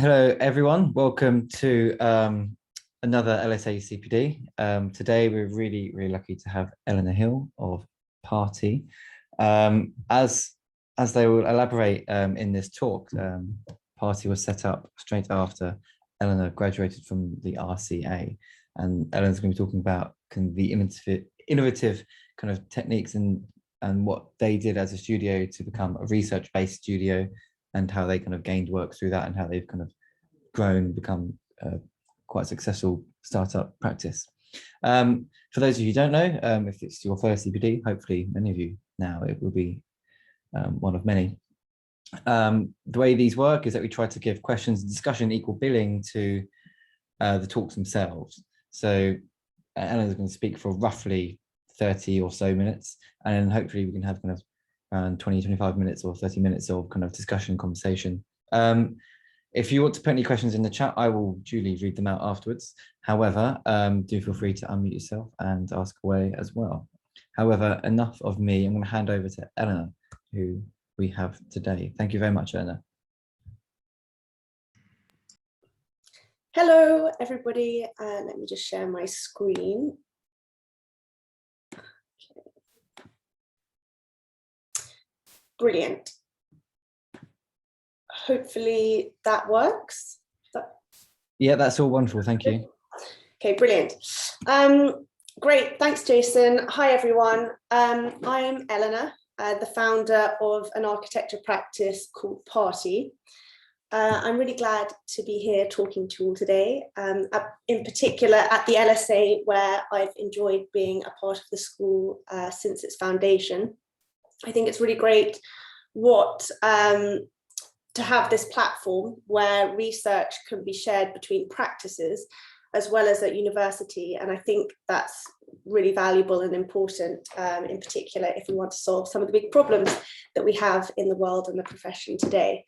Hello, everyone. Welcome to another LSA CPD. Today, we're really lucky to have Eleanor Hill of Parti. As they will elaborate in this talk, Parti was set up straight after Eleanor graduated from the RCA, and Eleanor's going to be talking about the innovative kind of techniques and what they did as a studio to become a research-based studio, and how they kind of gained work through that, and how they've kind of grown, become quite a successful startup practice. For those of you who don't know, if it's your first CPD, hopefully many of you now, it will be one of many. The way these work is that we try to give questions and discussion equal billing to the talks themselves. So Eleanor's going to speak for roughly 30 or so minutes, and then hopefully we can have kind of around 20-25 minutes or 30 minutes of kind of discussion conversation. If you want to put any questions in the chat, I will duly read them out afterwards. However, do feel free to unmute yourself and ask away as well. However, enough of me. I'm going to hand over to Eleanor, who we have today. Thank you very much, Eleanor. Hello, everybody. Let me just share my screen. Brilliant. Hopefully that works. Yeah, that's all wonderful. Thank you. Okay, brilliant. Great. Thanks, Jason. Hi, everyone. I'm Eleanor, the founder of an architecture practice called Parti. I'm really glad to be here talking to you all today, in particular at the LSA, where I've enjoyed being a part of the school since its foundation. I think it's really great to have this platform where research can be shared between practices as well as at university. And I think that's really valuable and important, in particular, if we want to solve some of the big problems that we have in the world and the profession today.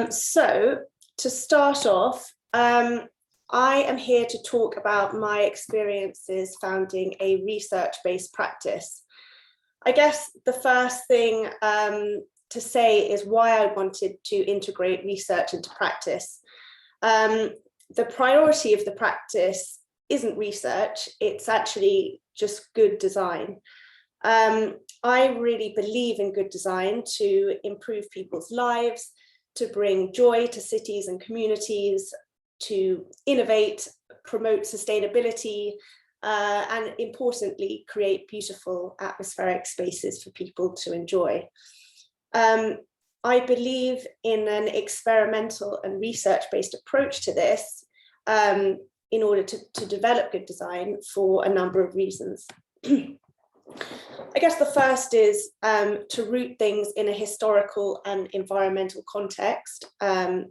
So to start off, I am here to talk about my experiences founding a research-based practice. I guess the first thing to say is why I wanted to integrate research into practice. The priority of the practice isn't research, it's actually just good design. I really believe in good design to improve people's lives, to bring joy to cities and communities, to innovate, promote sustainability, and importantly, create beautiful atmospheric spaces for people to enjoy. I believe in an experimental and research-based approach to this in order to develop good design for a number of reasons. I guess the first is to root things in a historical and environmental context and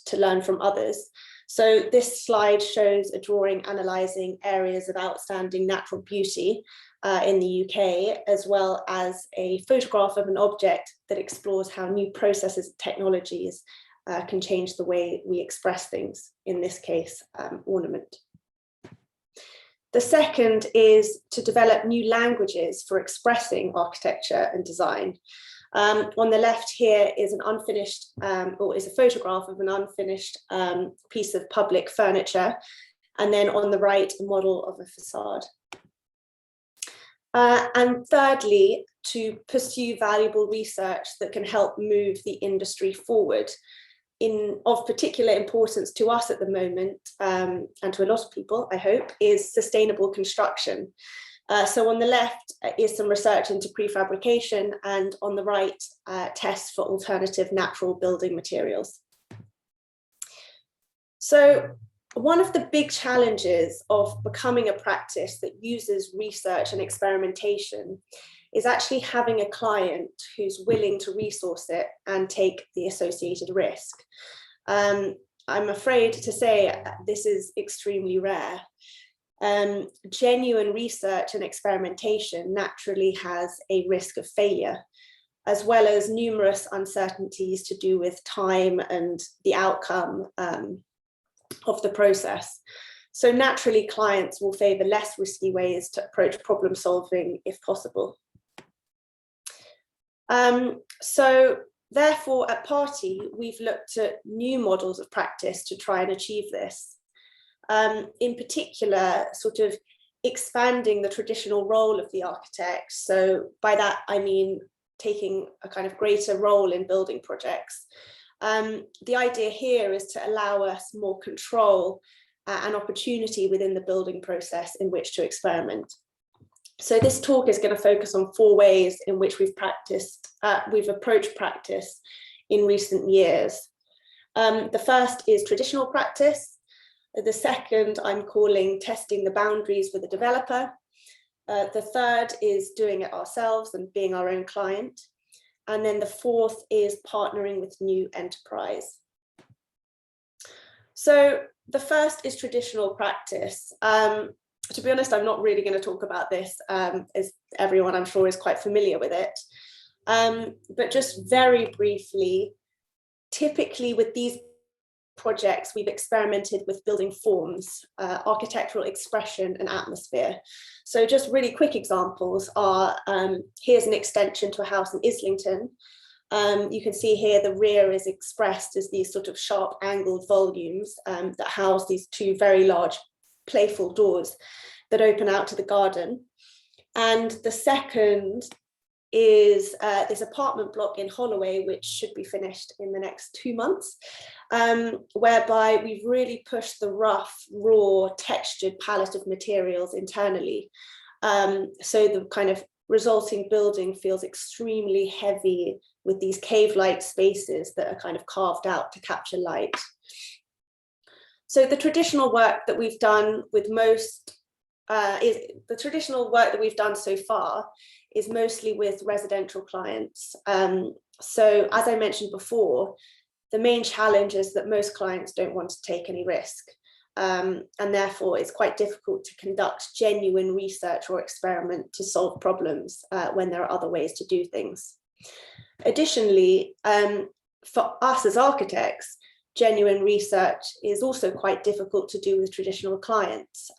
to learn from others. So this slide shows a drawing analysing areas of outstanding natural beauty in the UK, as well as a photograph of an object that explores how new processes and technologies can change the way we express things, in this case, ornament. The second is to develop new languages for expressing architecture and design. On the left here is an unfinished, or is a photograph of an unfinished piece of public furniture. And then on the right, a model of a facade. And thirdly, to pursue valuable research that can help move the industry forward. Of particular importance to us at the moment, and to a lot of people, I hope, is sustainable construction. So on the left is some research into prefabrication, and on the right, tests for alternative natural building materials. So one of the big challenges of becoming a practice that uses research and experimentation is actually having a client who's willing to resource it and take the associated risk. I'm afraid to say this is extremely rare. Genuine research and experimentation naturally has a risk of failure, as well as numerous uncertainties to do with time and the outcome of the process. So naturally, clients will favour less risky ways to approach problem solving if possible. So Therefore, at Parti, we've looked at new models of practice to try and achieve this. In particular, sort of expanding the traditional role of the architect. So by that, I mean taking a kind of greater role in building projects. The idea here is to allow us more control and opportunity within the building process in which to experiment. So this talk is going to focus on 4 ways in which we've approached practice in recent years. The first is traditional practice. The second I'm calling testing the boundaries with the developer. The third is doing it ourselves and being our own client. And then the fourth is partnering with new enterprise. So the first is traditional practice. To be honest, I'm not really going to talk about this, as everyone I'm sure is quite familiar with it. But just very briefly, typically with these projects, we've experimented with building forms, architectural expression and atmosphere. So just really quick examples are, here's an extension to a house in Islington. You can see here the rear is expressed as these sort of sharp angled volumes that house these 2 very large playful doors that open out to the garden. And the second is this apartment block in Holloway, which should be finished in the next 2 months, whereby we've really pushed the rough, raw, textured palette of materials internally. So the kind of resulting building feels extremely heavy with these cave-like spaces that are kind of carved out to capture light. So the traditional work that we've done with so far is mostly with residential clients. So as I mentioned before, the main challenge is that most clients don't want to take any risk. And therefore it's quite difficult to conduct genuine research or experiment to solve problems when there are other ways to do things. Additionally, for us as architects, genuine research is also quite difficult to do with traditional clients,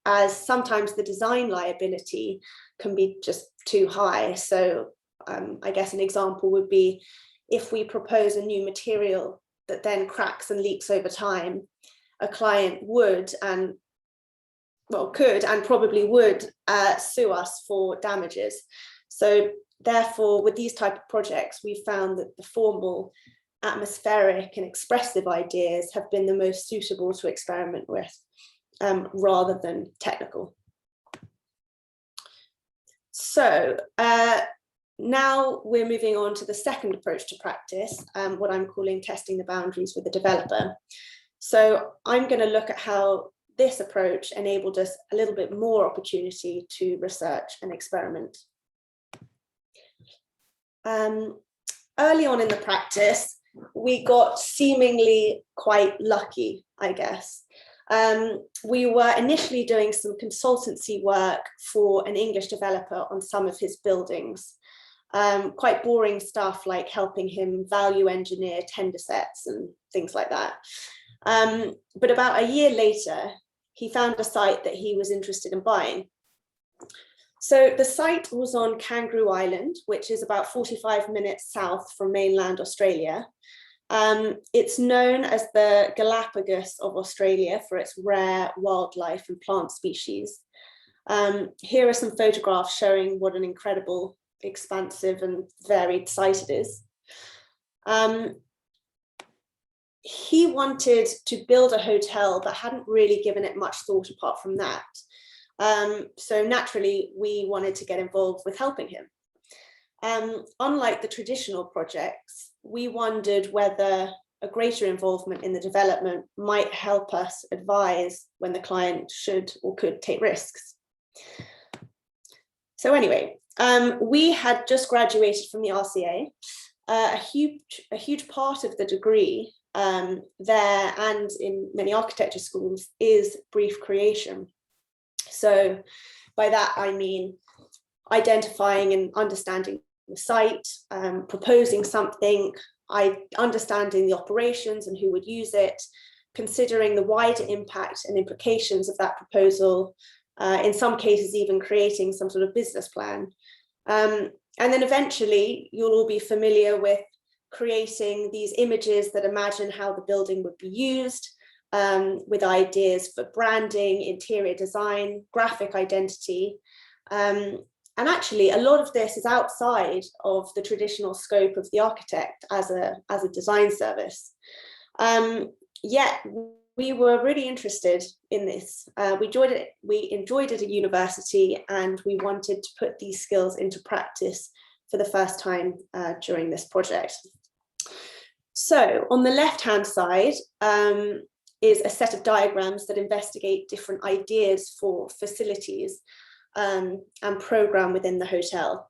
as sometimes the design liability can be just too high. So I guess an example would be if we propose a new material that then cracks and leaks over time, a client would could and probably would sue us for damages. So therefore, with these type of projects, we found that the formal, atmospheric and expressive ideas have been the most suitable to experiment with, rather than technical. So now we're moving on to the second approach to practice, what I'm calling testing the boundaries with the developer. So I'm going to look at how this approach enabled us a little bit more opportunity to research and experiment. Early on in the practice, we got seemingly quite lucky, I guess. We were initially doing some consultancy work for an English developer on some of his buildings. Quite boring stuff like helping him value engineer tender sets and things like that. But about a year later, he found a site that he was interested in buying. So the site was on Kangaroo Island, which is about 45 minutes south from mainland Australia. It's known as the Galapagos of Australia for its rare wildlife and plant species. Here are some photographs showing what an incredible, expansive and varied site it is. He wanted to build a hotel but hadn't really given it much thought apart from that. So naturally, we wanted to get involved with helping him. Unlike the traditional projects, we wondered whether a greater involvement in the development might help us advise when the client should or could take risks. So anyway, we had just graduated from the RCA. A huge part of the degree there and in many architecture schools is brief creation. So by that, I mean identifying and understanding the site, proposing something, understanding the operations and who would use it, considering the wider impact and implications of that proposal, in some cases even creating some sort of business plan. And then eventually you'll all be familiar with creating these images that imagine how the building would be used, with ideas for branding, interior design, graphic identity. And actually, a lot of this is outside of the traditional scope of the architect as a design service. Yet we were really interested in this. We enjoyed it at university, and we wanted to put these skills into practice for the first time during this project. So on the left-hand side is a set of diagrams that investigate different ideas for facilities and program within the hotel.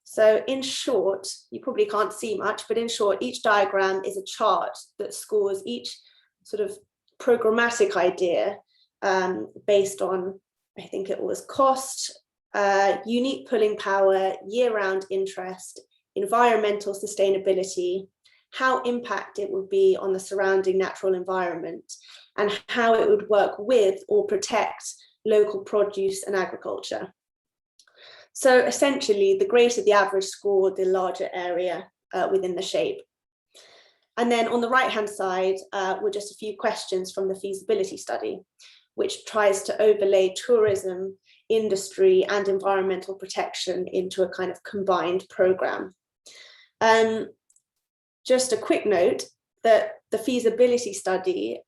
So in short, you probably can't see much, but in short, each diagram is a chart that scores each sort of programmatic idea based on, I think it was cost, unique pulling power, year-round interest, environmental sustainability, how impact it would be on the surrounding natural environment, and how it would work with or protect local produce and agriculture. So essentially, the greater the average score, the larger area within the shape. And then on the right-hand side were just a few questions from the feasibility study, which tries to overlay tourism, industry, and environmental protection into a kind of combined program. Just a quick note that the feasibility study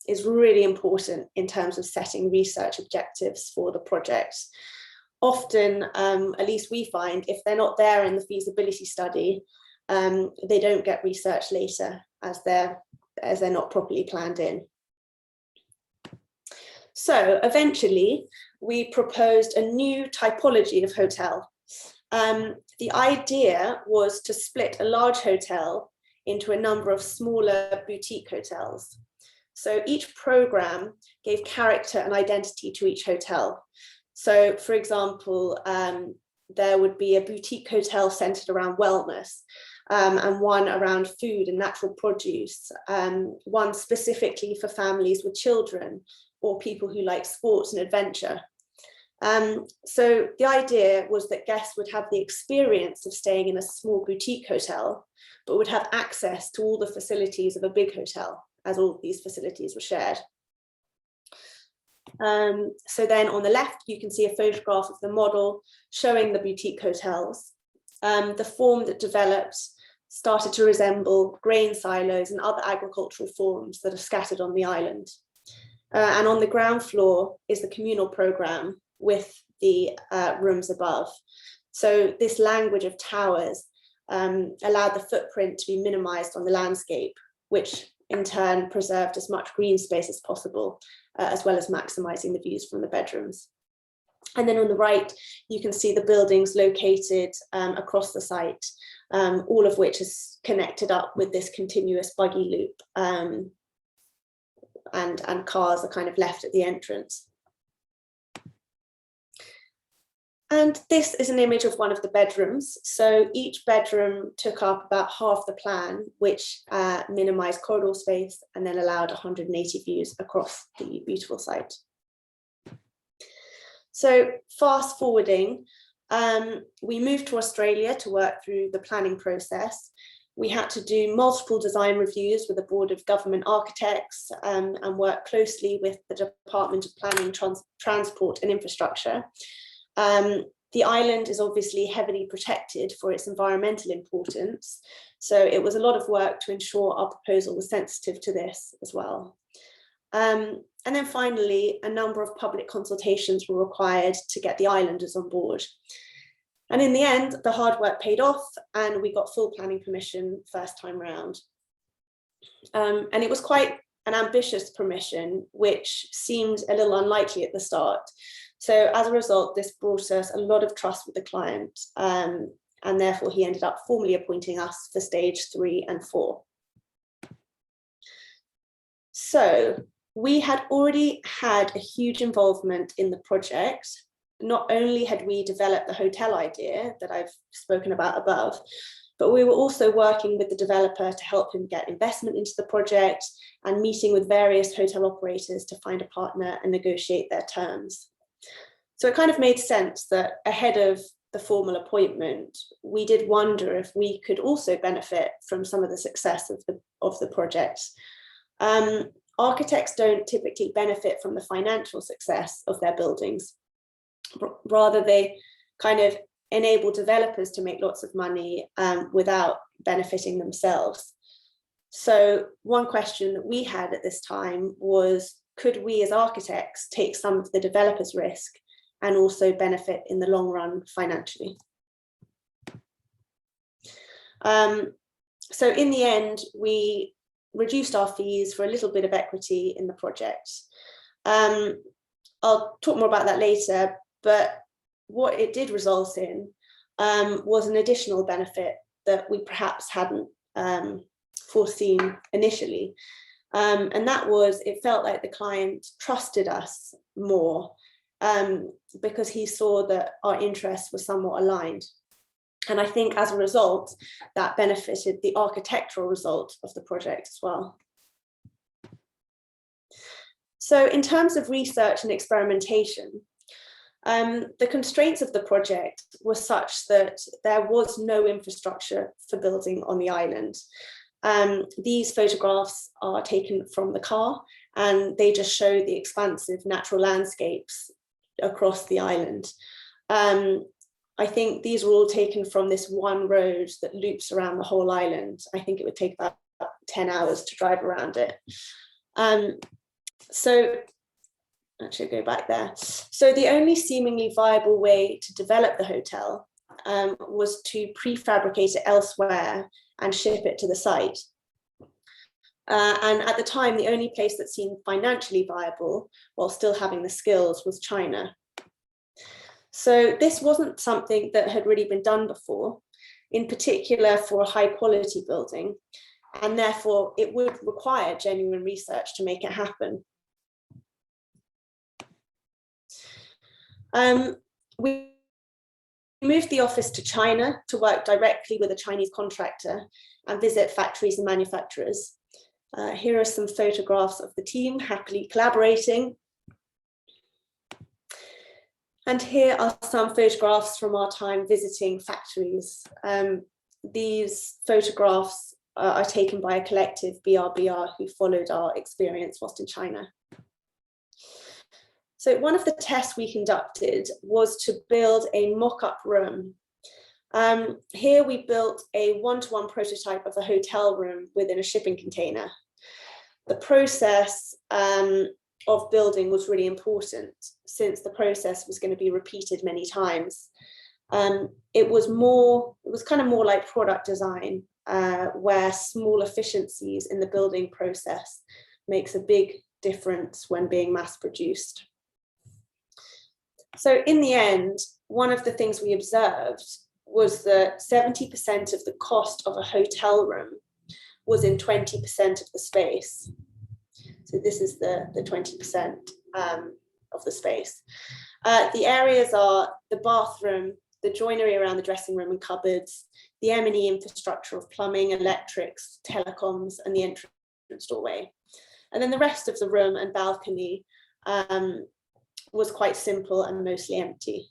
is really important in terms of setting research objectives for the project. Often, at least we find, if they're not there in the feasibility study, they don't get research later as they're not properly planned in. So eventually, we proposed a new typology of hotel. The idea was to split a large hotel into a number of smaller boutique hotels. So each program gave character and identity to each hotel. So for example, there would be a boutique hotel centered around wellness, and one around food and natural produce, one specifically for families with children or people who like sports and adventure. So the idea was that guests would have the experience of staying in a small boutique hotel, but would have access to all the facilities of a big hotel, as all these facilities were shared. So then on the left, you can see a photograph of the model showing the boutique hotels. The form that developed started to resemble grain silos and other agricultural forms that are scattered on the island. And on the ground floor is the communal program with the rooms above. So this language of towers allowed the footprint to be minimized on the landscape, which in turn preserved as much green space as possible, as well as maximizing the views from the bedrooms. And then on the right, you can see the buildings located across the site, all of which is connected up with this continuous buggy loop, and cars are kind of left at the entrance. And this is an image of one of the bedrooms. So each bedroom took up about half the plan, which minimized corridor space and then allowed 180 views across the beautiful site. So fast forwarding, we moved to Australia to work through the planning process. We had to do multiple design reviews with a board of government architects and work closely with the Department of Planning, Transport and Infrastructure. The island is obviously heavily protected for its environmental importance, so it was a lot of work to ensure our proposal was sensitive to this as well. And then finally, a number of public consultations were required to get the islanders on board. And in the end, the hard work paid off and we got full planning permission first time round. And it was quite an ambitious permission, which seemed a little unlikely at the start. So as a result, this brought us a lot of trust with the client, and therefore he ended up formally appointing us for stage 3 and 4. So we had already had a huge involvement in the project. Not only had we developed the hotel idea that I've spoken about above, but we were also working with the developer to help him get investment into the project and meeting with various hotel operators to find a partner and negotiate their terms. So it kind of made sense that ahead of the formal appointment, we did wonder if we could also benefit from some of the success of the project. Architects don't typically benefit from the financial success of their buildings. Rather, they kind of enable developers to make lots of money without benefiting themselves. So one question that we had at this time was, could we as architects take some of the developers' risk and also benefit in the long run financially? So in the end, we reduced our fees for a little bit of equity in the project. I'll talk more about that later, but what it did result in was an additional benefit that we perhaps hadn't foreseen initially. And that was, it felt like the client trusted us more because he saw that our interests were somewhat aligned. And I think as a result, that benefited the architectural result of the project as well. So in terms of research and experimentation, the constraints of the project were such that there was no infrastructure for building on the island. These photographs are taken from the car, and they just show the expansive natural landscapes across the island. I think these were all taken from this one road that loops around the whole island. I think it would take about 10 hours to drive around it. So actually go back there. So the only seemingly viable way to develop the hotel was to prefabricate it elsewhere and ship it to the site. And at the time, the only place that seemed financially viable while still having the skills was China. So this wasn't something that had really been done before, in particular for a high quality building, and therefore it would require genuine research to make it happen. We moved the office to China to work directly with a Chinese contractor and visit factories and manufacturers. Here are some photographs of the team happily collaborating. And here are some photographs from our time visiting factories. These photographs are taken by a collective BRBR who followed our experience whilst in China. So one of the tests we conducted was to build a mock-up room. Here we built a one-to-one prototype of a hotel room within a shipping container. The process of building was really important since the process was going to be repeated many times. It was kind of more like product design, where small efficiencies in the building process makes a big difference when being mass produced. So in the end, one of the things we observed was that 70% of the cost of a hotel room was in 20% of the space. So this is the 20% of the space. The areas are the bathroom, the joinery around the dressing room and cupboards, the M&E infrastructure of plumbing, electrics, telecoms, and the entrance doorway. And then the rest of the room and balcony was quite simple and mostly empty.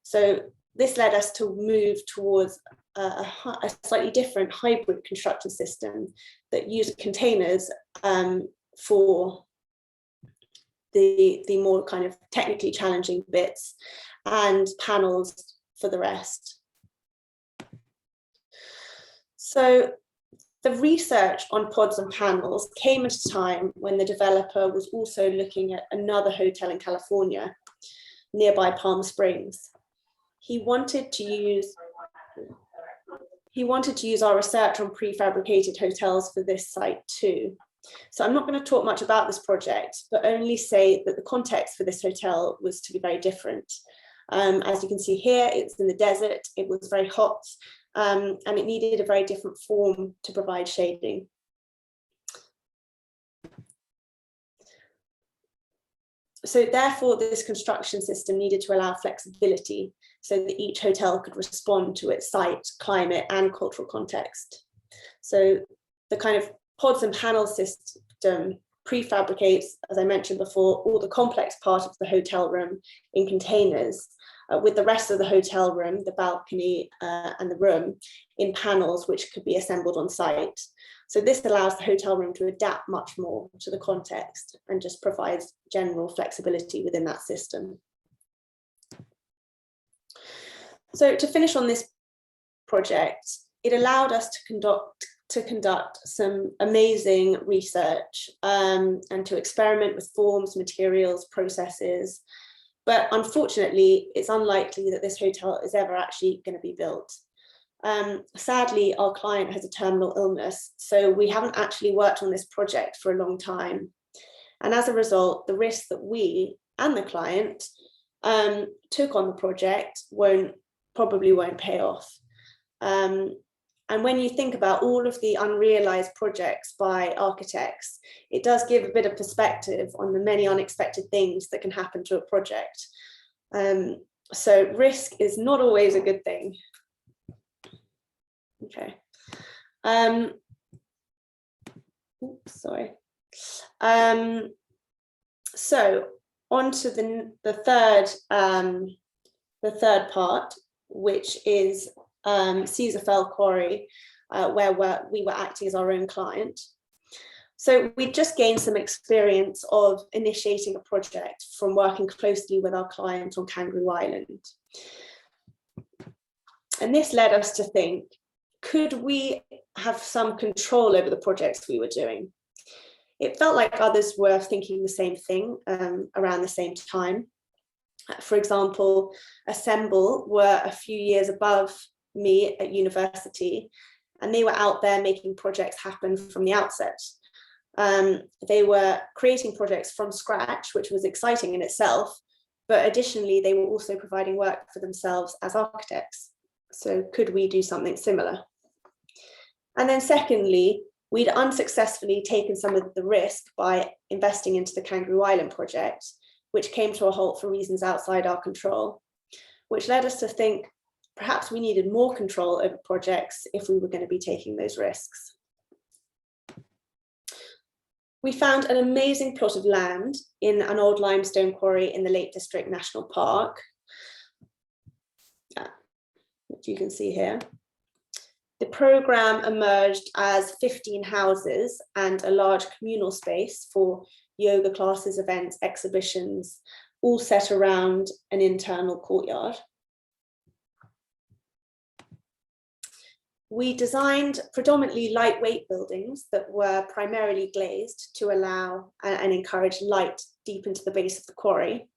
So this led us to move towards a slightly different hybrid construction system that used containers for the more kind of technically challenging bits and panels for the rest. So the research on pods and panels came at a time when the developer was also looking at another hotel in California, nearby Palm Springs. He wanted to use our research on prefabricated hotels for this site too. So I'm not going to talk much about this project, but only say that the context for this hotel was to be very different. As you can see here, it's in the desert, it was very hot, and it needed a very different form to provide shading. So therefore, this construction system needed to allow flexibility so that each hotel could respond to its site, climate, and cultural context. So the kind of pods and panel system prefabricates, as I mentioned before, all the complex part of the hotel room in containers, with the rest of the hotel room, the balcony and the room in panels which could be assembled on site. So this allows the hotel room to adapt much more to the context and just provides general flexibility within that system. So to finish on this project, it allowed us to conduct some amazing research and to experiment with forms, materials, processes. But unfortunately, it's unlikely that this hotel is ever actually going to be built. Sadly, our client has a terminal illness, so we haven't actually worked on this project for a long time. And as a result, the risk that we and the client took on the project probably won't pay off. And when you think about all of the unrealized projects by architects, it does give a bit of perspective on the many unexpected things that can happen to a project. So risk is not always a good thing. Okay. Oops, sorry. So on to the third part, which is Caesarfell Quarry, where we were acting as our own client. So we just gained some experience of initiating a project from working closely with our client on Kangaroo Island. And this led us to think, could we have some control over the projects we were doing? It felt like others were thinking the same thing around the same time. For example, Assemble were a few years above me at university, and they were out there making projects happen from the outset. They were creating projects from scratch, which was exciting in itself, but additionally, they were also providing work for themselves as architects. So could we do something similar? And then secondly, we'd unsuccessfully taken some of the risk by investing into the Kangaroo Island project, which came to a halt for reasons outside our control, which led us to think perhaps we needed more control over projects if we were going to be taking those risks. We found an amazing plot of land in an old limestone quarry in the Lake District National Park, which you can see here. The programme emerged as 15 houses and a large communal space for yoga classes, events, exhibitions, all set around an internal courtyard. We designed predominantly lightweight buildings that were primarily glazed to allow and encourage light deep into the base of the quarry,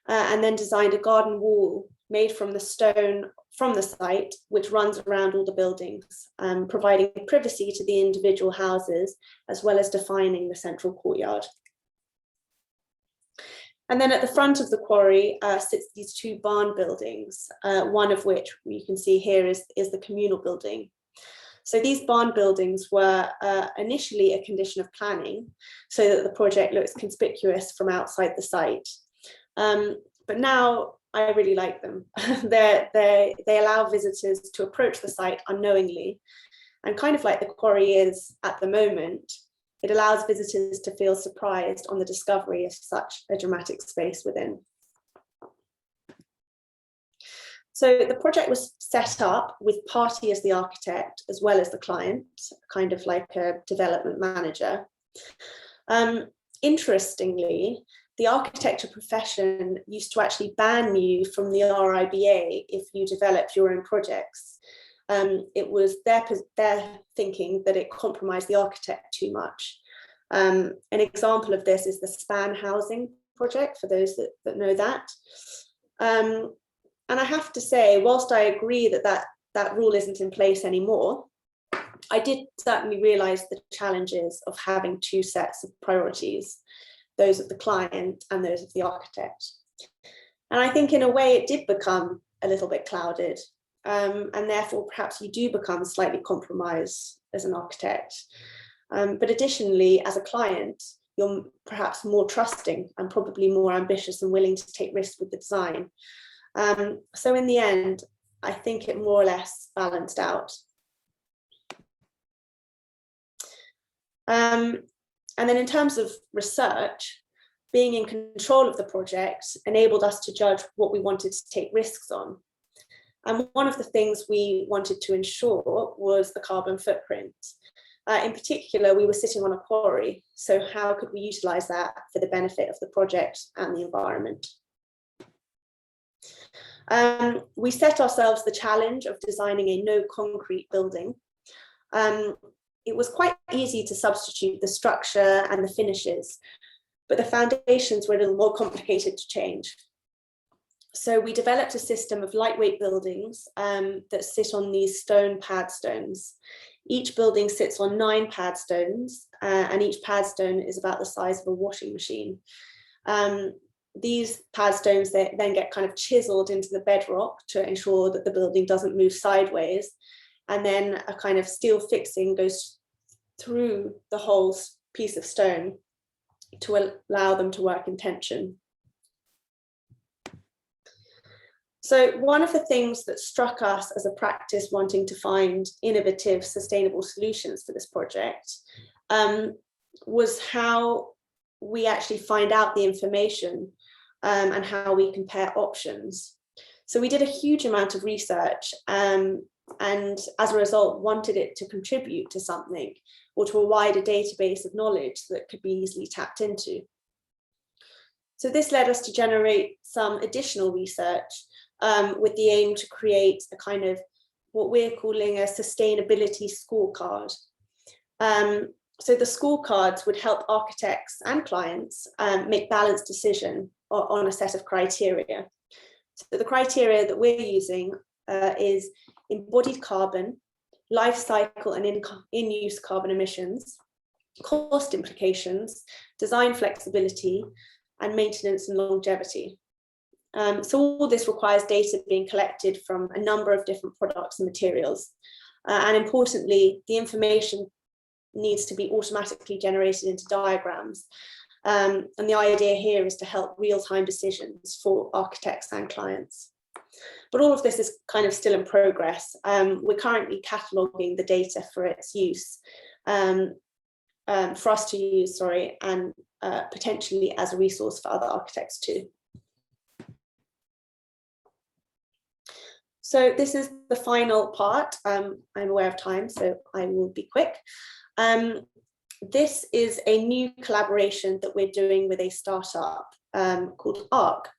and then designed a garden wall made from the stone from the site, which runs around all the buildings, providing privacy to the individual houses, as well as defining the central courtyard. And then at the front of the quarry sits these two barn buildings, one of which you can see here is the communal building. So these barn buildings were initially a condition of planning so that the project looks conspicuous from outside the site. But now I really like them. They allow visitors to approach the site unknowingly, and kind of like the quarry is at the moment, it allows visitors to feel surprised on the discovery of such a dramatic space within. So the project was set up with Parti as the architect, as well as the client, kind of like a development manager. Interestingly, the architecture profession used to actually ban you from the RIBA if you developed your own projects. It was their thinking that it compromised the architect too much. An example of this is the Span housing project, for those that know that. And I have to say, whilst I agree that rule isn't in place anymore, I did certainly realise the challenges of having two sets of priorities, those of the client and those of the architect. And I think in a way it did become a little bit clouded, and therefore perhaps you do become slightly compromised as an architect. But additionally, as a client, you're perhaps more trusting and probably more ambitious and willing to take risks with the design. So in the end, I think it more or less balanced out. And then in terms of research, being in control of the project enabled us to judge what we wanted to take risks on. And one of the things we wanted to ensure was the carbon footprint. In particular, we were sitting on a quarry, so how could we utilise that for the benefit of the project and the environment? We set ourselves the challenge of designing a no concrete building. It was quite easy to substitute the structure and the finishes, but the foundations were a little more complicated to change. So we developed a system of lightweight buildings that sit on these stone pad stones. Each building sits on 9 pad stones, and each pad stone is about the size of a washing machine. These pad stones then get kind of chiseled into the bedrock to ensure that the building doesn't move sideways. And then a kind of steel fixing goes through the whole piece of stone to allow them to work in tension. So one of the things that struck us as a practice wanting to find innovative, sustainable solutions for this project was how we actually find out the information and how we compare options. So we did a huge amount of research and as a result wanted it to contribute to something or to a wider database of knowledge that could be easily tapped into. So this led us to generate some additional research with the aim to create a kind of what we're calling a sustainability scorecard. So the scorecards would help architects and clients make balanced decisions on a set of criteria. So the criteria that we're using is embodied carbon, life cycle and in-use carbon emissions, cost implications, design flexibility, and maintenance and longevity. So all this requires data being collected from a number of different products and materials. And importantly, the information needs to be automatically generated into diagrams. And the idea here is to help real-time decisions for architects and clients. But all of this is kind of still in progress. We're currently cataloguing the data for its use, for us to use, sorry, and potentially as a resource for other architects too. So this is the final part. I'm aware of time, so I will be quick. This is a new collaboration that we're doing with a startup called ARC.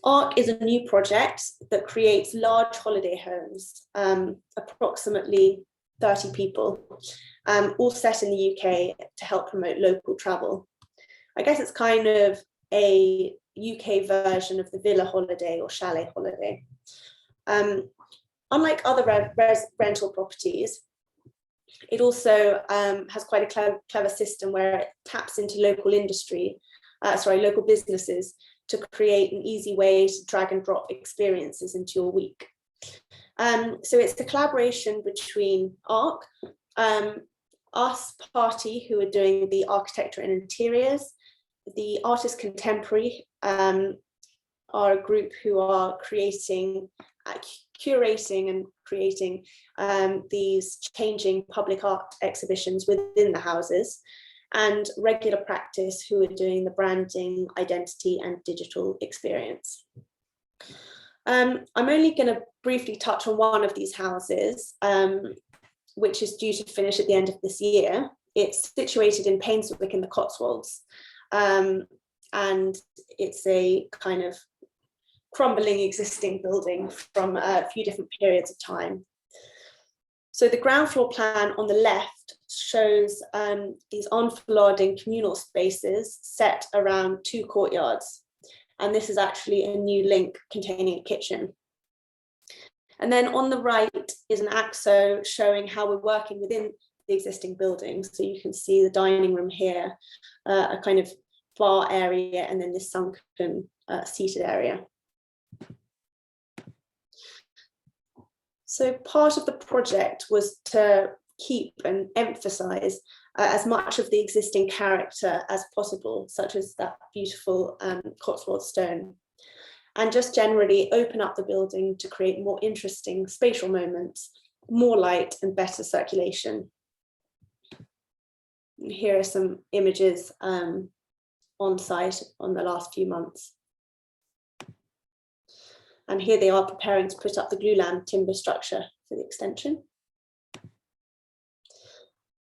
ARC is a new project that creates large holiday homes, approximately 30 people, all set in the UK to help promote local travel. I guess it's kind of a UK version of the villa holiday or chalet holiday. Unlike other rental properties, it also has quite a clever system where it taps into local local businesses to create an easy way to drag and drop experiences into your week. So it's the collaboration between ARC, us, Parti, who are doing the architecture and interiors, the Artist Contemporary, are a group who are curating and creating these changing public art exhibitions within the houses, and Regular Practice, who are doing the branding, identity and digital experience. I'm only going to briefly touch on one of these houses, which is due to finish at the end of this year. It's situated in Painswick in the Cotswolds, and it's a kind of crumbling existing building from a few different periods of time. So the ground floor plan on the left shows these enfilading communal spaces set around 2 courtyards. And this is actually a new link containing a kitchen. And then on the right is an AXO showing how we're working within the existing building. So you can see the dining room here, a kind of bar area, and then this sunken seated area. So part of the project was to keep and emphasize as much of the existing character as possible, such as that beautiful Cotswold stone, and just generally open up the building to create more interesting spatial moments, more light and better circulation. Here are some images on on site on the last few months. And here they are preparing to put up the glulam timber structure for the extension.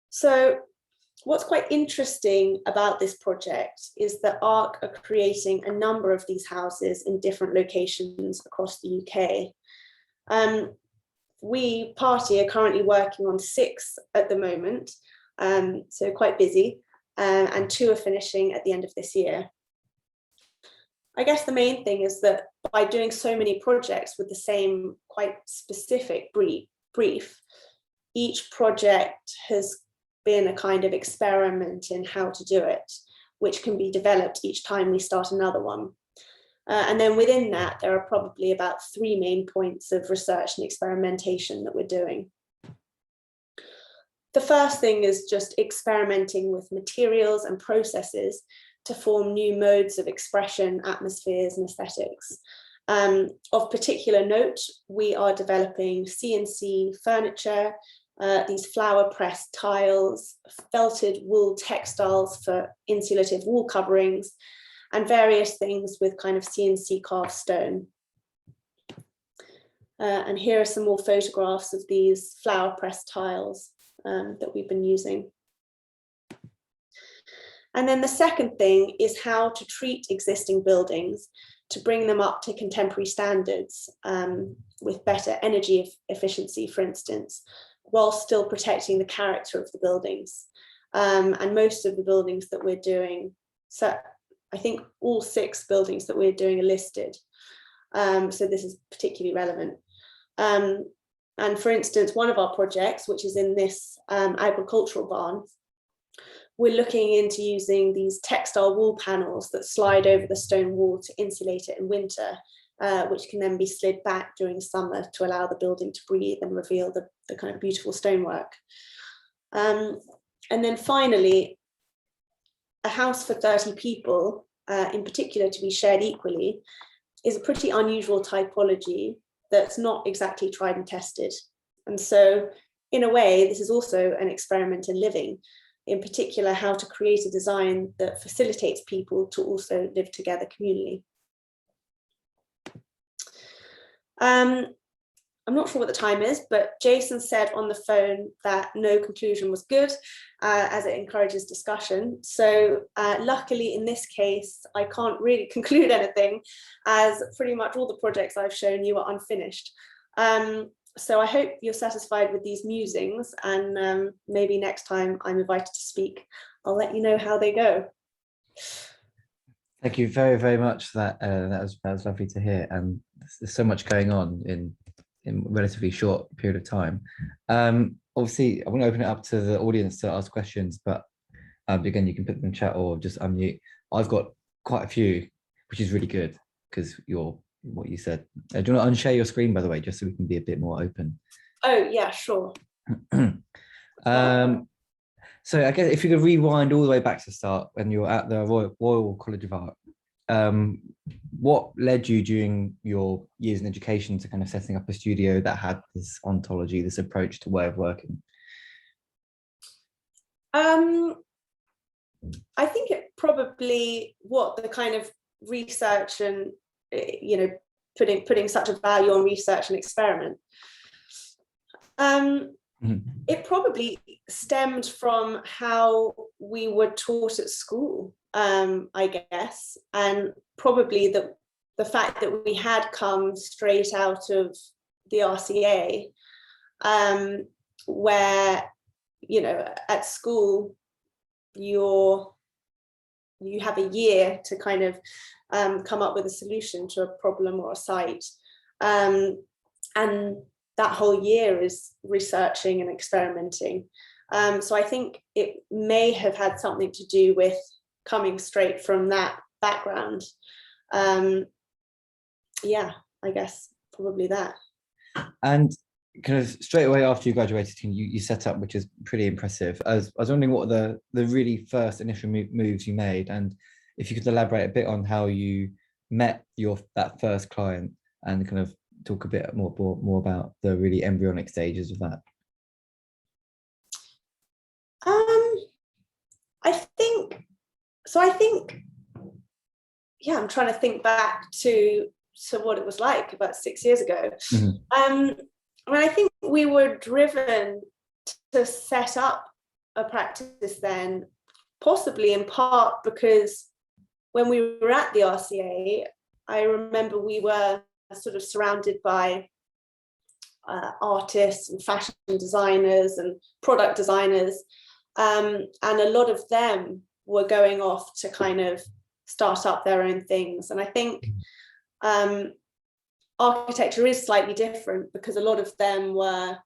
So what's quite interesting about this project is that ARC are creating a number of these houses in different locations across the UK. We, Parti, are currently working on 6 at the moment, so quite busy, and 2 are finishing at the end of this year. I guess the main thing is that by doing so many projects with the same quite specific brief, each project has been a kind of experiment in how to do it, which can be developed each time we start another one. And then within that, there are probably about 3 main points of research and experimentation that we're doing. The first thing is just experimenting with materials and processes to form new modes of expression, atmospheres, and aesthetics. Of particular note, we are developing CNC furniture, these flower pressed tiles, felted wool textiles for insulative wall coverings, and various things with kind of CNC carved stone. And here are some more photographs of these flower pressed tiles that we've been using. And then the second thing is how to treat existing buildings to bring them up to contemporary standards with better energy efficiency, for instance, while still protecting the character of the buildings. And most of the buildings that we're doing, so I think all 6 buildings that we're doing are listed. So this is particularly relevant. And for instance, one of our projects, which is in this agricultural barn, we're looking into using these textile wall panels that slide over the stone wall to insulate it in winter, which can then be slid back during summer to allow the building to breathe and reveal the kind of beautiful stonework. And then finally, a house for 30 people, in particular to be shared equally, is a pretty unusual typology that's not exactly tried and tested. And so in a way, this is also an experiment in living, in particular, how to create a design that facilitates people to also live together communally. I'm not sure what the time is, but Jason said on the phone that no conclusion was good, as it encourages discussion. So luckily in this case, I can't really conclude anything, as pretty much all the projects I've shown you are unfinished. So I hope you're satisfied with these musings, and maybe next time I'm invited to speak, I'll let you know how they go. Thank you very, very much for that. That was lovely to hear. And there's so much going on in a relatively short period of time. Obviously, I want to open it up to the audience to ask questions, but again, you can put them in chat or just unmute. I've got quite a few, which is really good because what you said. Do you want to unshare your screen, by the way, just so we can be a bit more open? Oh, yeah, sure. So I guess if you could rewind all the way back to the start when you were at the Royal College of Art, what led you during your years in education to kind of setting up a studio that had this ontology, this approach to way of working? I think it probably what the kind of research and, you know, putting such a value on research and experiment. It probably stemmed from how we were taught at school, I guess, and probably the fact that we had come straight out of the RCA, where, you know, at school you have a year to kind of come up with a solution to a problem or a site, and that whole year is researching and experimenting. So I think it may have had something to do with coming straight from that background. Yeah, I guess probably that. And kind of straight away after you graduated, you set up, which is pretty impressive. I was wondering what the really first initial moves you made, and if you could elaborate a bit on how you met that first client and kind of talk a bit more about the really embryonic stages of that. I think yeah, I'm trying to think back to what it was like about 6 years ago. I mean, I think we were driven to set up a practice then, possibly in part because when we were at the RCA, I remember we were sort of surrounded by artists and fashion designers and product designers, and a lot of them were going off to kind of start up their own things. And I think architecture is slightly different because a lot of them were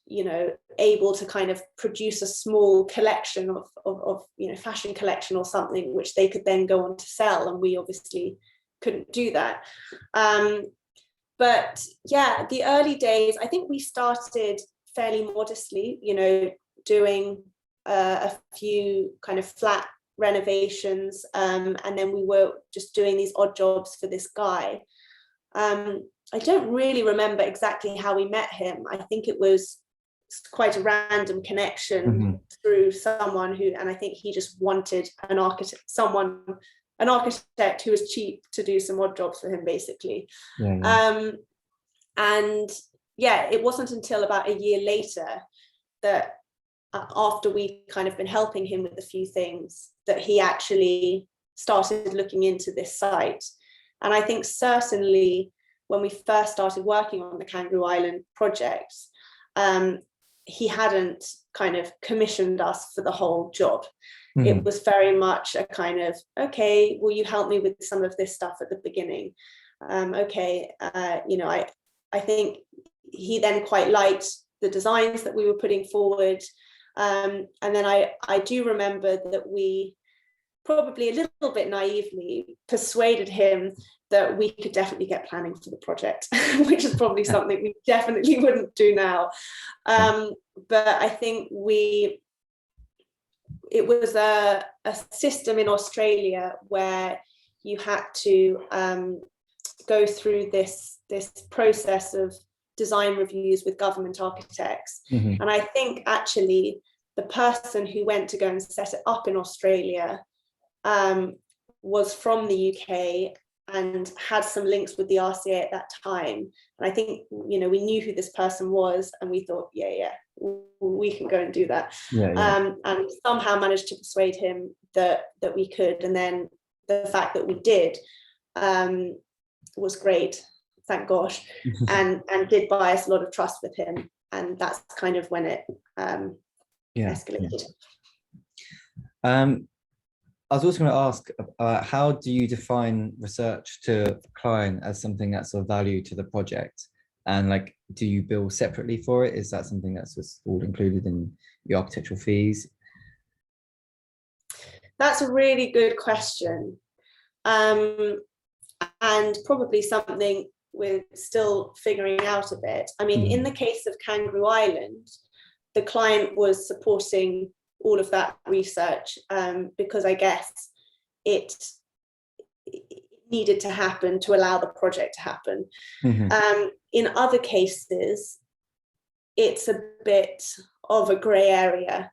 you know, able to kind of produce a small collection of you know, fashion collection or something which they could then go on to sell, and we obviously couldn't do that. But yeah, the early days, I think we started fairly modestly, you know, doing a few kind of flat renovations, and then we were just doing these odd jobs for this guy. I don't really remember exactly how we met him. I think it was quite a random connection through someone who, and I think he just wanted an architect who was cheap to do some odd jobs for him, basically. And yeah, it wasn't until about a year later that after we kind of been helping him with a few things that he actually started looking into this site. And I think certainly when we first started working on the Kangaroo Island projects, he hadn't kind of commissioned us for the whole job. It was very much a kind of, okay, will you help me with some of this stuff at the beginning? Okay, you know, I think he then quite liked the designs that we were putting forward. And then I do remember that we probably a little bit naively persuaded him that we could definitely get planning for the project, which is probably something we definitely wouldn't do now. But I think it was a system in Australia where you had to go through this process of design reviews with government architects. And I think actually the person who went to go and set it up in Australia was from the UK and had some links with the RCA at that time. And I think, you know, we knew who this person was, and we thought, yeah, we can go and do that. And somehow managed to persuade him that we could. And then the fact that we did was great, thank gosh, and did buy us a lot of trust with him. And that's kind of when it escalated. I was also going to ask, how do you define research to client as something that's of value to the project? And like, do you bill separately for it? Is that something that's just all included in your architectural fees? That's a really good question. And probably something we're still figuring out a bit. I mean, in the case of Kangaroo Island, the client was supporting all of that research because I guess it needed to happen to allow the project to happen. In other cases, it's a bit of a grey area.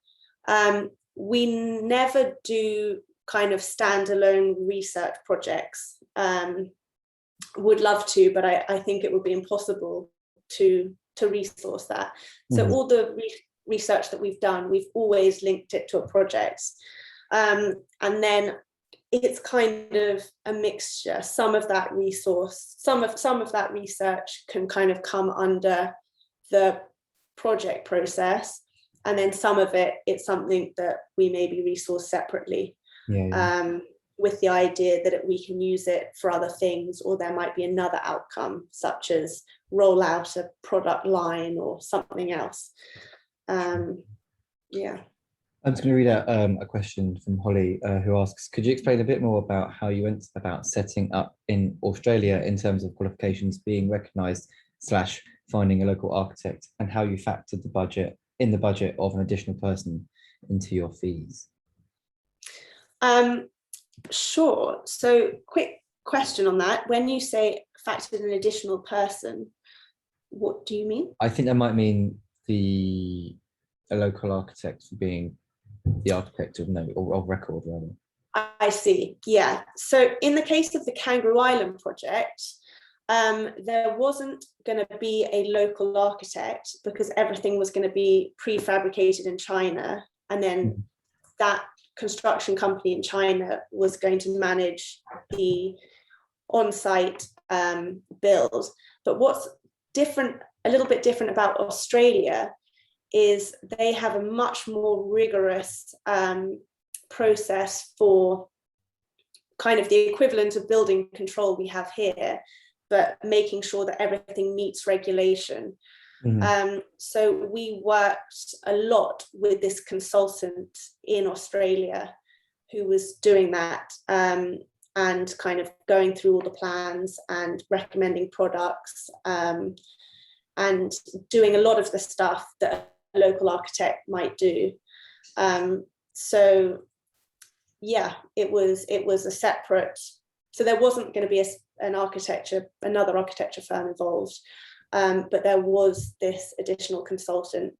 We never do kind of standalone research projects. Would love to, but I think it would be impossible to resource that. So all the research that we've done, we've always linked it to a project, and then it's kind of a mixture. Some of that resource, some of that research can kind of come under the project process, and then some of it's something that we maybe resource separately, with the idea that we can use it for other things, or there might be another outcome, such as roll out a product line or something else. I'm just going to read out a question from Holly, who asks, could you explain a bit more about how you went about setting up in Australia in terms of qualifications being recognised / finding a local architect, and how you factored the budget of an additional person into your fees? Sure. So quick question on that. When you say factored an additional person, what do you mean? I think that might mean a local architect for being the architect of record, rather. I see. Yeah. So in the case of the Kangaroo Island project, there wasn't going to be a local architect because everything was going to be prefabricated in China, and then that construction company in China was going to manage the on-site build. But what's different, a little bit different about Australia, is they have a much more rigorous process for kind of the equivalent of building control we have here, but making sure that everything meets regulation. So we worked a lot with this consultant in Australia who was doing that, and kind of going through all the plans and recommending products, and doing a lot of the stuff that a local architect might do. So yeah, it was a separate, so there wasn't going to be another architecture firm involved, but there was this additional consultant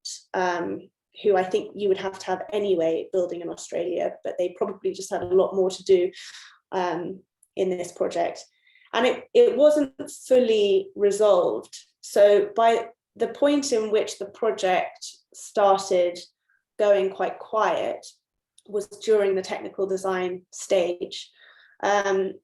who I think you would have to have anyway building in Australia, but they probably just had a lot more to do in this project. And it wasn't fully resolved. So by the point in which the project started going quite quiet was during the technical design stage. And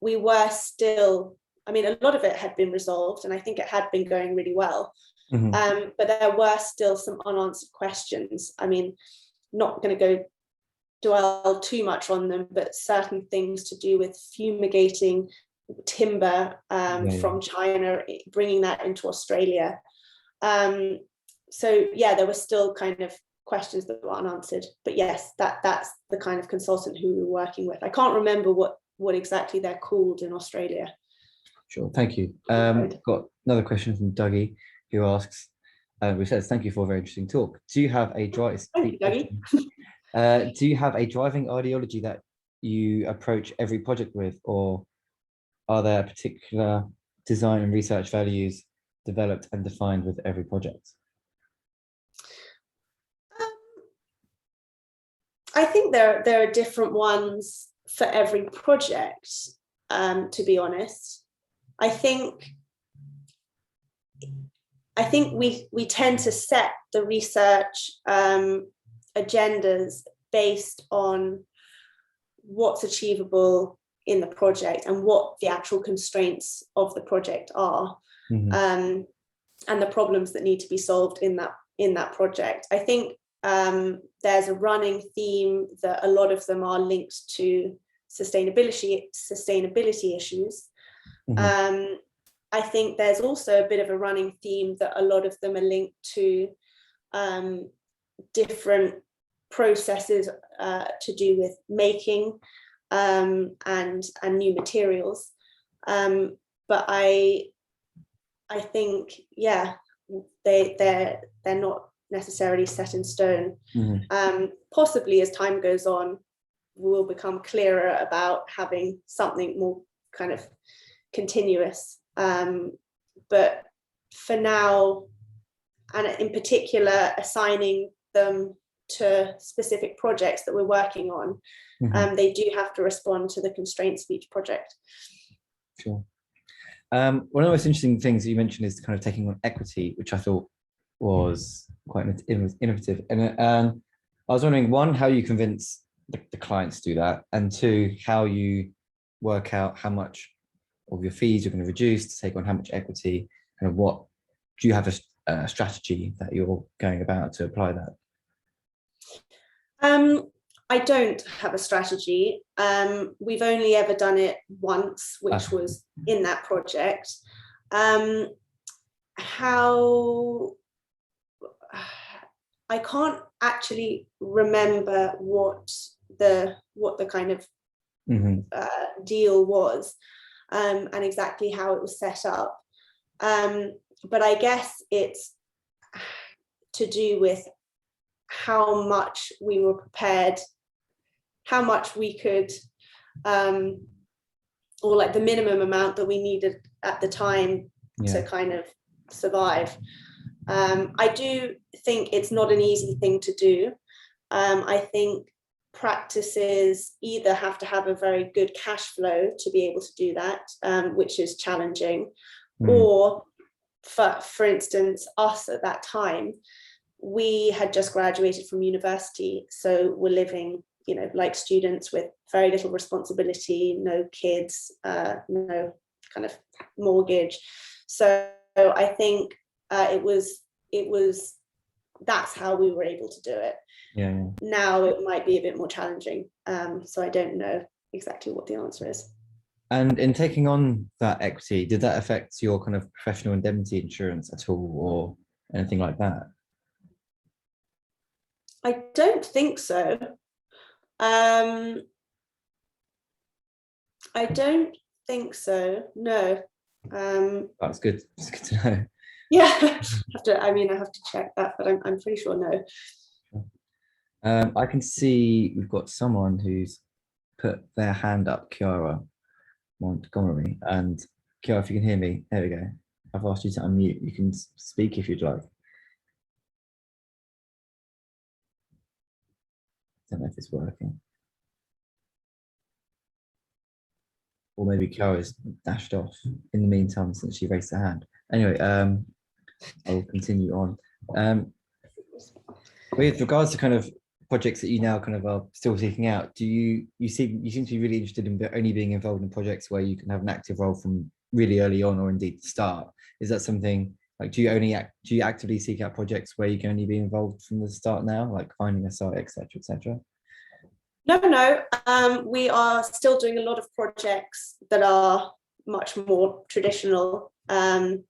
we were still, I mean, a lot of it had been resolved and I think it had been going really well. But there were still some unanswered questions. I mean, not going to go dwell too much on them, but certain things to do with fumigating timber from China, bringing that into Australia. So yeah, there were still kind of questions that were unanswered. But yes, that's the kind of consultant who we were working with. I can't remember what exactly they're called in Australia. Sure, thank you. Got another question from Dougie, who asks, which says, "Thank you for a very interesting talk. Do you have a do you have a driving ideology that you approach every project with, or are there particular design and research values developed and defined with every project?" I think there are different ones for every project, to be honest. I think we tend to set the research agendas based on what's achievable in the project and what the actual constraints of the project are, and the problems that need to be solved in that project. I think there's a running theme that a lot of them are linked to sustainability issues. I think there's also a bit of a running theme that a lot of them are linked to different processes to do with making and new materials. But I think, yeah, they're not necessarily set in stone. Possibly as time goes on, we'll become clearer about having something more kind of continuous. But for now, and in particular, assigning them to specific projects that we're working on, they do have to respond to the constraints of each project. Sure. One of the most interesting things you mentioned is kind of taking on equity, which I thought was quite innovative. And I was wondering, one, how you convince the clients to do that, and two, how you work out how much of your fees you're going to reduce to take on how much equity, and what do you have a strategy that you're going about to apply that? I don't have a strategy. We've only ever done it once, which was in that project. How I can't actually remember what the kind of deal was, and exactly how it was set up. But I guess it's to do with how much we were prepared, how much we could, or like the minimum amount that we needed at the time to kind of survive. I do think it's not an easy thing to do. I think practices either have to have a very good cash flow to be able to do that, which is challenging, or for instance, us at that time, we had just graduated from university, so we're living, like students with very little responsibility, no kids, no kind of mortgage. So I think it was that's how we were able to do it. Yeah. Now it might be a bit more challenging, so I don't know exactly what the answer is. And in taking on that equity, did that affect your kind of professional indemnity insurance at all, or anything like that? I don't think so. I don't think so. No. That's good. It's good to know. Yeah, I have to check that, but I'm pretty sure no. I can see we've got someone who's put their hand up, Kiara Montgomery. And Kiara, if you can hear me, there we go. I've asked you to unmute. You can speak if you'd like. Don't know if it's working. Or maybe Kiara's dashed off in the meantime since she raised her hand. Anyway, I will continue on. With regards to kind of projects that you now kind of are still seeking out, do you seem to be really interested in only being involved in projects where you can have an active role from really early on, or indeed the start? Is that something like, do you actively seek out projects where you can only be involved from the start now, like finding a site, etc., etc.? No. We are still doing a lot of projects that are much more traditional in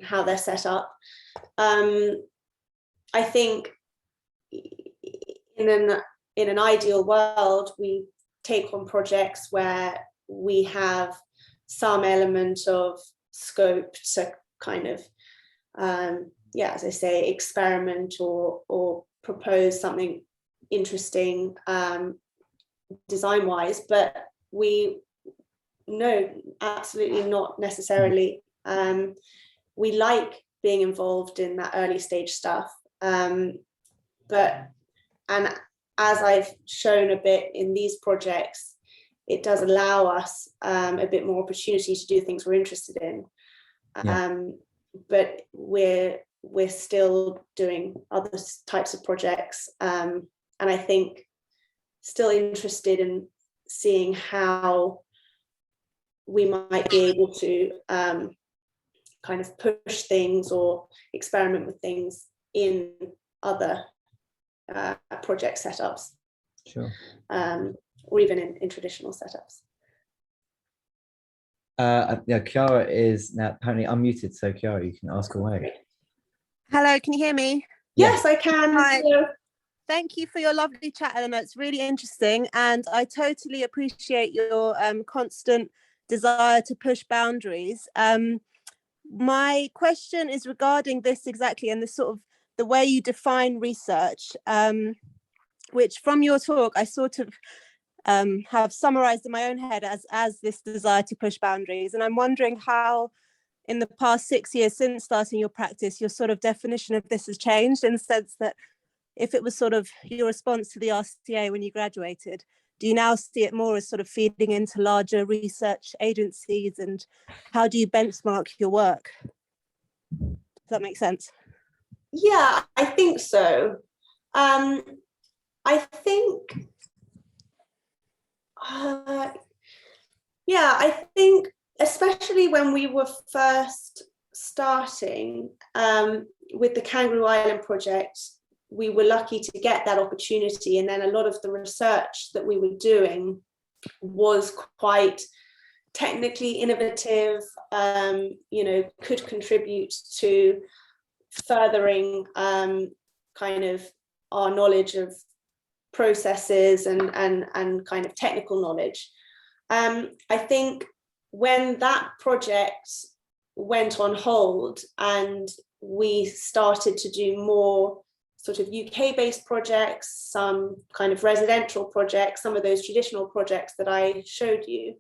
how they're set up. I think in an ideal world, we take on projects where we have some element of scope to kind of, as I say, experiment or propose something interesting design-wise, but no, absolutely not necessarily. We like being involved in that early stage stuff, and as I've shown a bit in these projects, it does allow us a bit more opportunity to do things we're interested in. But we're still doing other types of projects, and I think still interested in seeing how we might be able to kind of push things or experiment with things in other project setups, Sure. Or even in traditional setups. Kiara is now apparently unmuted, so Kiara, you can ask away. Hello, can you hear me? Yes, I can. Hi. Thank you for your lovely chat, Eleanor. It's really interesting, and I totally appreciate your constant desire to push boundaries. My question is regarding this exactly, and the sort of the way you define research, which from your talk I sort of have summarized in my own head as this desire to push boundaries. And I'm wondering how in the past 6 years since starting your practice, your sort of definition of this has changed, in the sense that if it was sort of your response to the RCA when you graduated, do you now see it more as sort of feeding into larger research agencies, and how do you benchmark your work? Does that make sense? Yeah, I think so. I think, I think especially when we were first starting with the Kangaroo Island project, we were lucky to get that opportunity, and then a lot of the research that we were doing was quite technically innovative, could contribute to furthering kind of our knowledge of processes and kind of technical knowledge. I think when that project went on hold and we started to do more sort of UK-based projects, some kind of residential projects, some of those traditional projects that I showed you,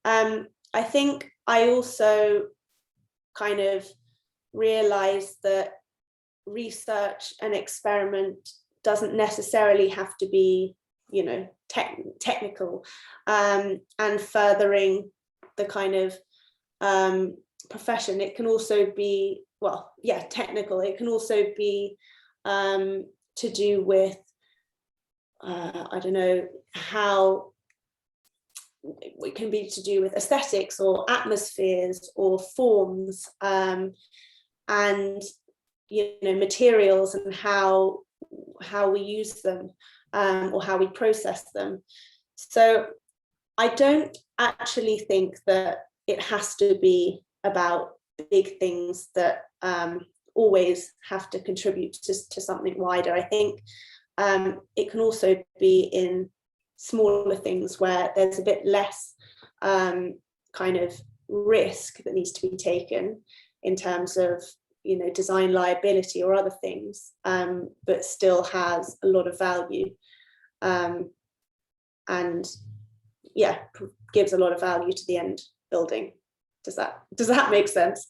I think I also kind of realized that research and experiment doesn't necessarily have to be, you know, technical, and furthering the kind of profession. It can also be, well, yeah, technical. It can also be to do with, I don't know, how it can be to do with aesthetics or atmospheres or forms, and, you know, materials, and how we use them, or how we process them. So I don't actually think that it has to be about big things that always have to contribute to something wider. I think it can also be in smaller things where there's a bit less kind of risk that needs to be taken in terms of, you know, design liability or other things, but still has a lot of value, and yeah, gives a lot of value to the end building. Does that make sense?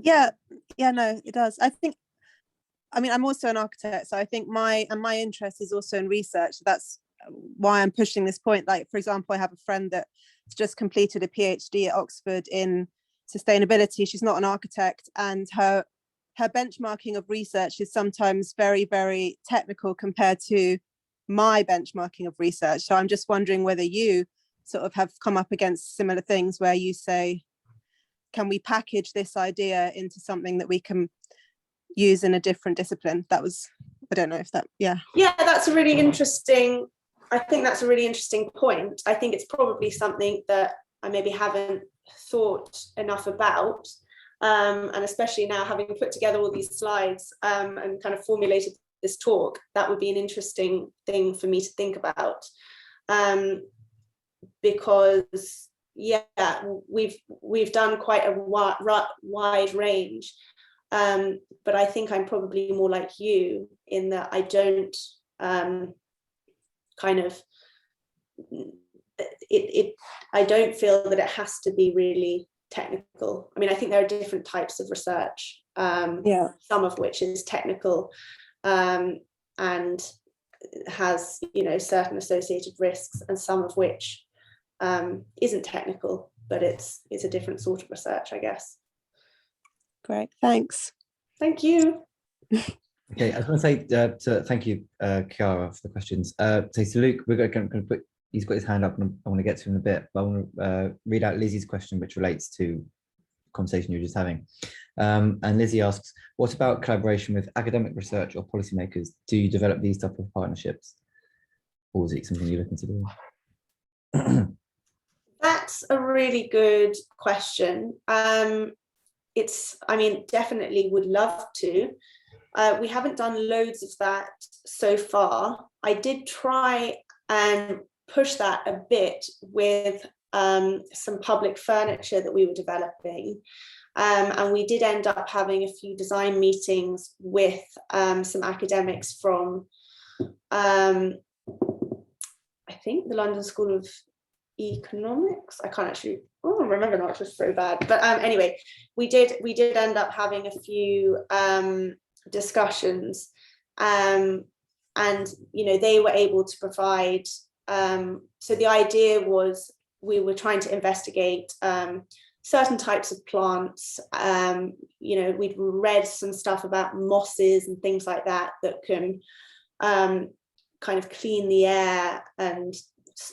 Yeah, no, it does. I mean, I'm also an architect, so I think my interest is also in research. That's why I'm pushing this point. Like, for example, I have a friend that's just completed a PhD at Oxford in sustainability. She's not an architect, and her benchmarking of research is sometimes very, very technical compared to my benchmarking of research. So I'm just wondering whether you sort of have come up against similar things where you say, can we package this idea into something that we can use in a different discipline? That was, I don't know if that, yeah, that's a really interesting, I think that's a really interesting point. I think it's probably something that I maybe haven't thought enough about, and especially now, having put together all these slides, and kind of formulated this talk, that would be an interesting thing for me to think about, because yeah, we've done quite a wide range, but I think I'm probably more like you in that I don't kind of I don't feel that it has to be really technical. I mean, I think there are different types of research, some of which is technical, and has, you know, certain associated risks, and some of which isn't technical, but it's a different sort of research, I guess. Great, thanks. Thank you. Okay, I was going to say thank you, Chiara, for the questions. So Luke, we're going to put, he's got his hand up, and I want to get to him in a bit, but I want to read out Lizzie's question, which relates to the conversation you were just having. And Lizzie asks, what about collaboration with academic research or policymakers? Do you develop these type of partnerships, or is it something you're looking to do? That's a really good question. I mean, definitely would love to. We haven't done loads of that so far. I did try and push that a bit with some public furniture that we were developing. And we did end up having a few design meetings with some academics from, I think, the London School of Economics. I can't actually remember now, it's just so bad. But anyway, we did end up having a few discussions, and you know, they were able to provide, so the idea was we were trying to investigate certain types of plants. You know, we'd read some stuff about mosses and things like that that can kind of clean the air and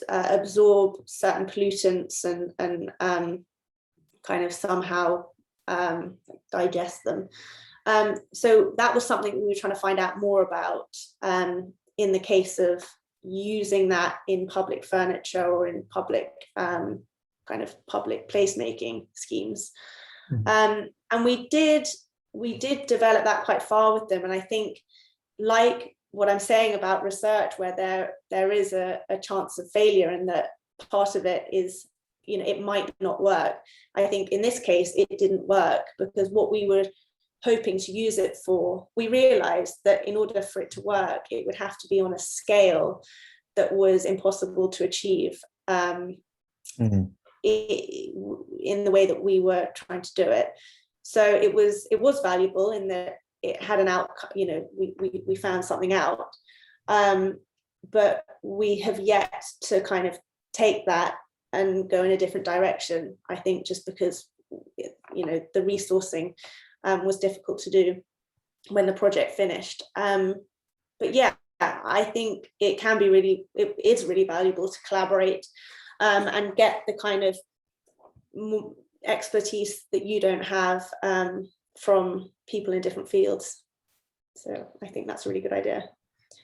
absorb certain pollutants and kind of somehow digest them. So that was something we were trying to find out more about in the case of using that in public furniture or in public kind of public placemaking schemes. And we did develop that quite far with them. And I think, like what I'm saying about research, where there is a chance of failure, and that part of it is, you know, it might not work. I think in this case it didn't work, because what we were hoping to use it for, we realized that in order for it to work, it would have to be on a scale that was impossible to achieve in the way that we were trying to do it. So it was valuable in that it had an outcome, you know, we found something out. But we have yet to kind of take that and go in a different direction, I think, just because, you know, the resourcing was difficult to do when the project finished. But yeah, I think it is really valuable to collaborate and get the kind of expertise that you don't have from people in different fields. So I think that's a really good idea.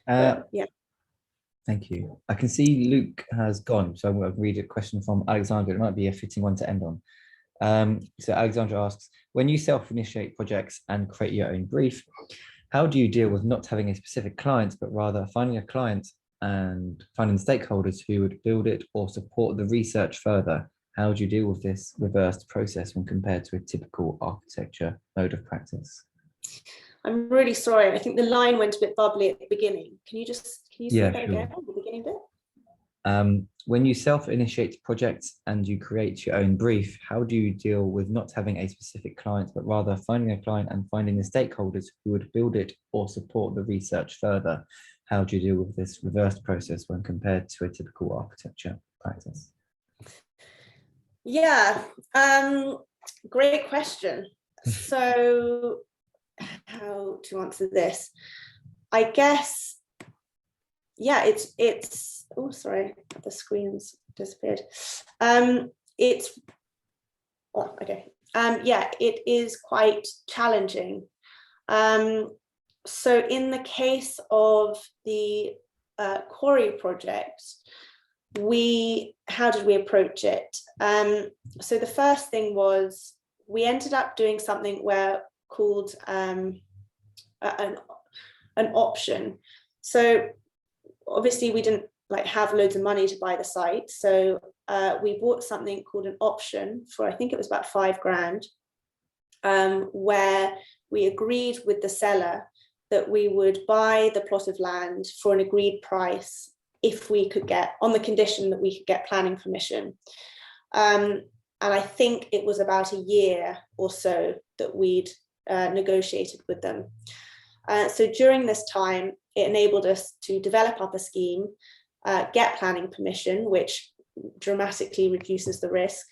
Yeah. Thank you. I can see Luke has gone, so I'm going to read a question from Alexandra. It might be a fitting one to end on. So Alexandra asks, when you self-initiate projects and create your own brief, how do you deal with not having a specific client, but rather finding a client and finding stakeholders who would build it or support the research further? How do you deal with this reversed process when compared to a typical architecture mode of practice? I'm really sorry. I think the line went a bit bubbly at the beginning. Can you say that again, the beginning bit? When you self-initiate projects and you create your own brief, how do you deal with not having a specific client, but rather finding a client and finding the stakeholders who would build it or support the research further? How do you deal with this reversed process when compared to a typical architecture practice? Yeah, great question. So how to answer this? I guess, yeah, it's oh, sorry, the screen's disappeared. Yeah, it is quite challenging. So in the case of the Quarry project, how did we approach it? So the first thing was we ended up doing something called an option. So obviously we didn't have loads of money to buy the site, so we bought something called an option for, I think it was about £5,000, where we agreed with the seller that we would buy the plot of land for an agreed price if we could get, on the condition that we could get planning permission. And I think it was about a year or so that we'd negotiated with them. So during this time, it enabled us to develop up a scheme, get planning permission, which dramatically reduces the risk.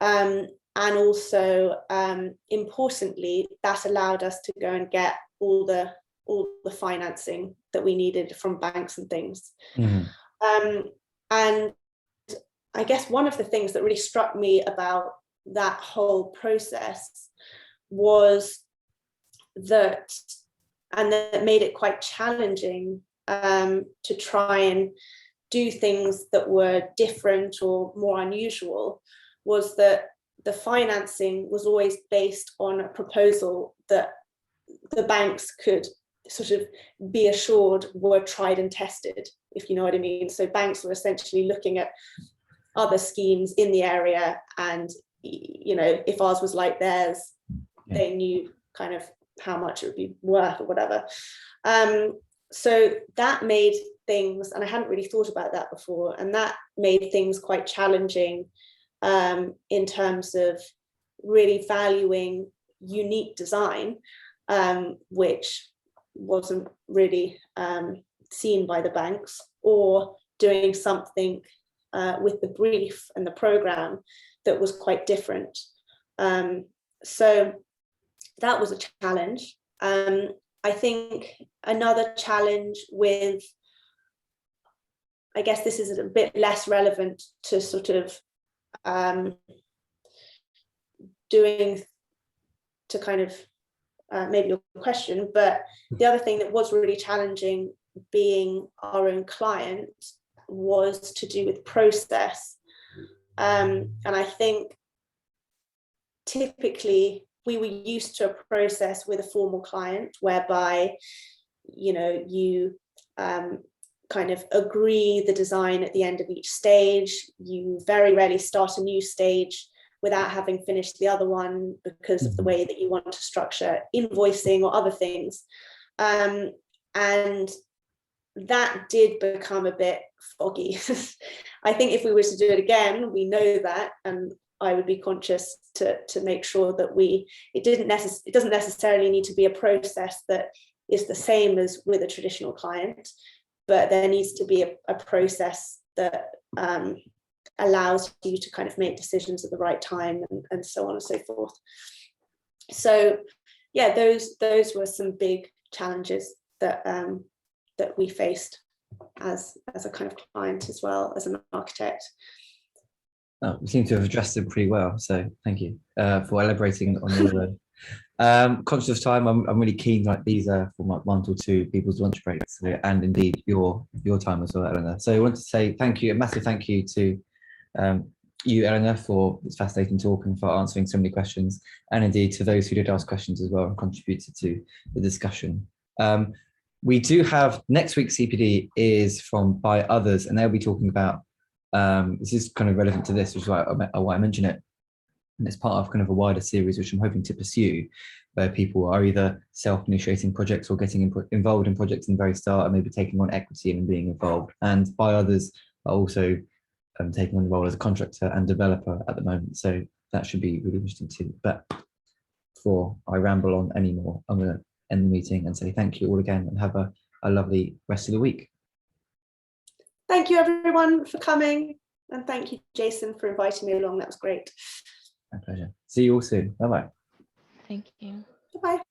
And also, importantly, that allowed us to go and get all the financing that we needed from banks and things. Mm-hmm. And I guess one of the things that really struck me about that whole process was that made it quite challenging to try and do things that were different or more unusual, was that the financing was always based on a proposal that the banks could sort of be assured were tried and tested, if you know what I mean. So banks were essentially looking at other schemes in the area, and you know, if ours was like theirs, they knew kind of how much it would be worth or whatever. So that made things, and I hadn't really thought about that before, and that made things quite challenging in terms of really valuing unique design, which wasn't really seen by the banks, or doing something with the brief and the program that was quite different. So that was a challenge. I think another challenge with, I guess this is a bit less relevant to sort of doing to kind of maybe your question, but the other thing that was really challenging being our own client was to do with process. And I think typically we were used to a process with a formal client whereby, you know, you kind of agree the design at the end of each stage. You very rarely start a new stage without having finished the other one because of the way that you want to structure invoicing or other things. And that did become a bit foggy. I think if we were to do it again, we know that, and I would be conscious to make sure that it doesn't necessarily need to be a process that is the same as with a traditional client, but there needs to be a process that allows you to kind of make decisions at the right time, and so on and so forth. So yeah, those were some big challenges that we faced as a kind of client as well as an architect. We seem to have addressed it pretty well, so thank you for elaborating on all of them. Conscious of time, I'm really keen, like these are from like 1 to 2 people's lunch breaks, and indeed your time as well, Eleanor. So I want to say thank you, a massive thank you to you, Eleanor, for this fascinating talk and for answering so many questions, and indeed to those who did ask questions as well and contributed to the discussion. We do have next week's CPD is from By Others, and they'll be talking about this is kind of relevant to this, which is why I mention it. And it's part of kind of a wider series, which I'm hoping to pursue, where people are either self-initiating projects or getting involved in projects in the very start, and maybe taking on equity and being involved. And By Others are also taking on the role as a contractor and developer at the moment. So that should be really interesting too. But before I ramble on anymore, I'm going to end the meeting and say thank you all again, and have a lovely rest of the week. Thank you everyone for coming, and thank you Jason for inviting me along. That was great. My pleasure. See you all soon. Bye bye. Thank you. Bye bye.